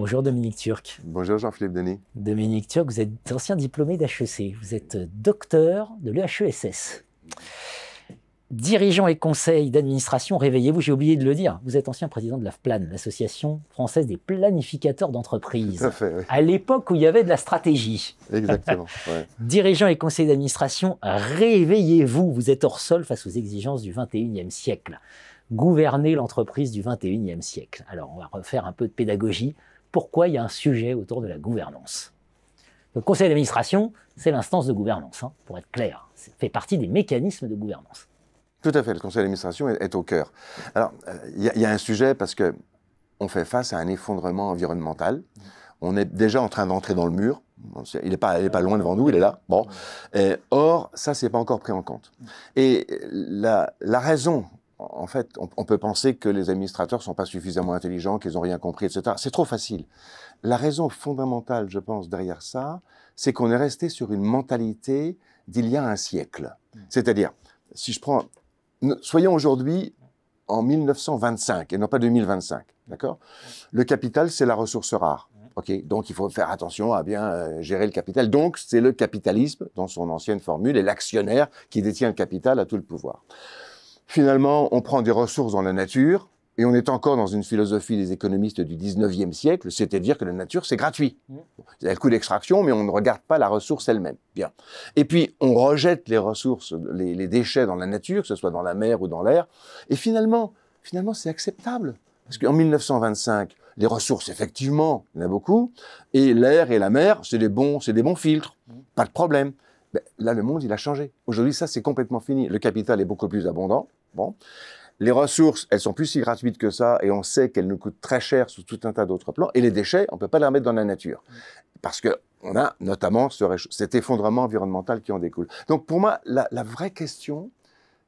Bonjour Dominique Turc. Bonjour Jean-Philippe Denis. Dominique Turc, vous êtes ancien diplômé d'HEC, vous êtes docteur de l'EHESS. Dirigeant et conseil d'administration, réveillez-vous, j'ai oublié de le dire, vous êtes ancien président de l'AFPLAN, l'Association française des planificateurs d'entreprise. Tout à fait, oui. À l'époque où il y avait de la stratégie. Exactement. Ouais. Dirigeant et conseil d'administration, réveillez-vous, vous êtes hors sol face aux exigences du 21e siècle. Gouverner l'entreprise du 21e siècle. Alors, on va refaire un peu de pédagogie. Pourquoi il y a un sujet autour de la gouvernance? Le conseil d'administration, c'est l'instance de gouvernance, hein, pour être clair. Ça fait partie des mécanismes de gouvernance. Tout à fait, le conseil d'administration est au cœur. Alors, il y a un sujet parce que on fait face à un effondrement environnemental. On est déjà en train d'entrer dans le mur. Il n'est pas loin devant nous, il est là. Bon. Or, ça, c'est pas encore pris en compte. Et la raison, en fait, on peut penser que les administrateurs sont pas suffisamment intelligents, qu'ils n'ont rien compris, etc. C'est trop facile. La raison fondamentale, je pense, derrière ça, c'est qu'on est resté sur une mentalité d'il y a un siècle. C'est-à-dire, si je prends... Soyons aujourd'hui en 1925 et non pas 2025, d'accord? Le capital, c'est la ressource rare. Okay, donc, il faut faire attention à bien gérer le capital. Donc, c'est le capitalisme, dans son ancienne formule, et l'actionnaire qui détient le capital a tout le pouvoir. Finalement, on prend des ressources dans la nature, et on est encore dans une philosophie des économistes du 19e siècle, c'est-à-dire que la nature, c'est gratuit. Il y a le coût d'extraction, mais on ne regarde pas la ressource elle-même. Bien. Et puis, on rejette les ressources, les déchets dans la nature, que ce soit dans la mer ou dans l'air, et finalement, c'est acceptable. Parce qu'en 1925, les ressources, effectivement, il y en a beaucoup, et l'air et la mer, c'est des bons filtres, pas de problème. Ben, là, le monde, il a changé. Aujourd'hui, ça, c'est complètement fini. Le capital est beaucoup plus abondant. Bon. Les ressources, elles sont plus si gratuites que ça, et on sait qu'elles nous coûtent très cher sous tout un tas d'autres plans. Et les déchets, on peut pas les remettre dans la nature. Parce que on a notamment cet effondrement environnemental qui en découle. Donc, pour moi, la vraie question,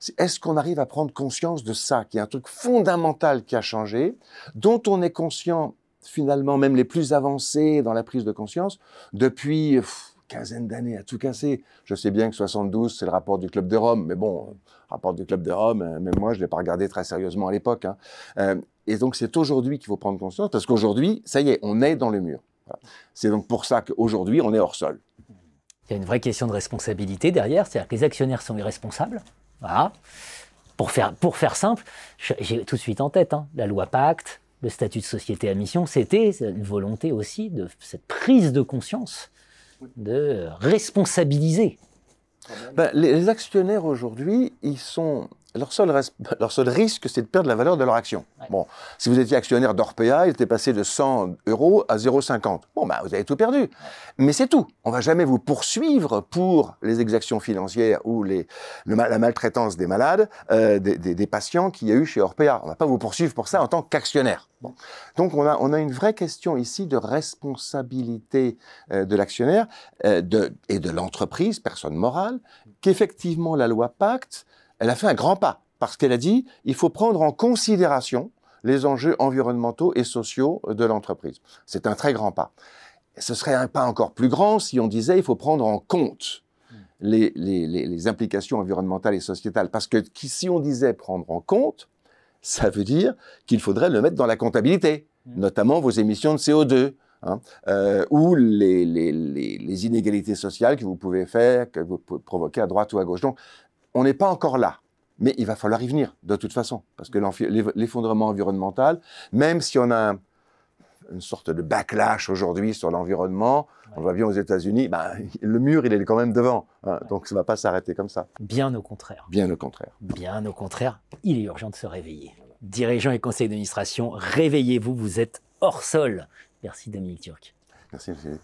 c'est est-ce qu'on arrive à prendre conscience de ça, qui est un truc fondamental qui a changé, dont on est conscient, finalement, même les plus avancés dans la prise de conscience, depuis quinzaine d'années à tout casser. Je sais bien que 72, c'est le rapport du Club de Rome, mais bon, rapport du Club de Rome, même moi, je ne l'ai pas regardé très sérieusement à l'époque. Hein. Et donc, c'est aujourd'hui qu'il faut prendre conscience, parce qu'aujourd'hui, ça y est, on est dans le mur. Voilà. C'est donc pour ça qu'aujourd'hui, on est hors sol. Il y a une vraie question de responsabilité derrière, c'est-à-dire que les actionnaires sont irresponsables. Voilà. Pour faire simple, j'ai tout de suite en tête la loi Pacte, le statut de société à mission, c'était une volonté aussi de cette prise de conscience, de responsabiliser. Ben, les actionnaires aujourd'hui, leur seul risque, c'est de perdre la valeur de leur action. Ouais. Bon, si vous étiez actionnaire d'Orpea, il était passé de 100 € à 0,50. Bon, ben, vous avez tout perdu. Ouais. Mais c'est tout. On va jamais vous poursuivre pour les exactions financières ou la maltraitance des malades, des patients qu'il y a eu chez Orpea. On va pas vous poursuivre pour ça en tant qu'actionnaire. Bon. Donc, on a une vraie question ici de responsabilité de l'actionnaire et de l'entreprise, personne morale, qu'effectivement la loi Pacte, elle a fait un grand pas, parce qu'elle a dit il faut prendre en considération les enjeux environnementaux et sociaux de l'entreprise. C'est un très grand pas. Ce serait un pas encore plus grand si on disait il faut prendre en compte les implications environnementales et sociétales. Parce que si on disait prendre en compte, ça veut dire qu'il faudrait le mettre dans la comptabilité, notamment vos émissions de CO2. Hein, ou les inégalités sociales que vous pouvez faire, que vous pouvez provoquer à droite ou à gauche. Donc, on n'est pas encore là, mais il va falloir y venir, de toute façon, parce que l'effondrement environnemental, même si on a une sorte de backlash aujourd'hui sur l'environnement, on voit bien aux États-Unis, ben, le mur, il est quand même devant, hein, donc ça ne va pas s'arrêter comme ça. Bien au contraire. Bien au contraire. Bien au contraire, il est urgent de se réveiller. Dirigeants et conseils d'administration, réveillez-vous, vous êtes hors sol. Merci Dominique Turc. Merci Philippe.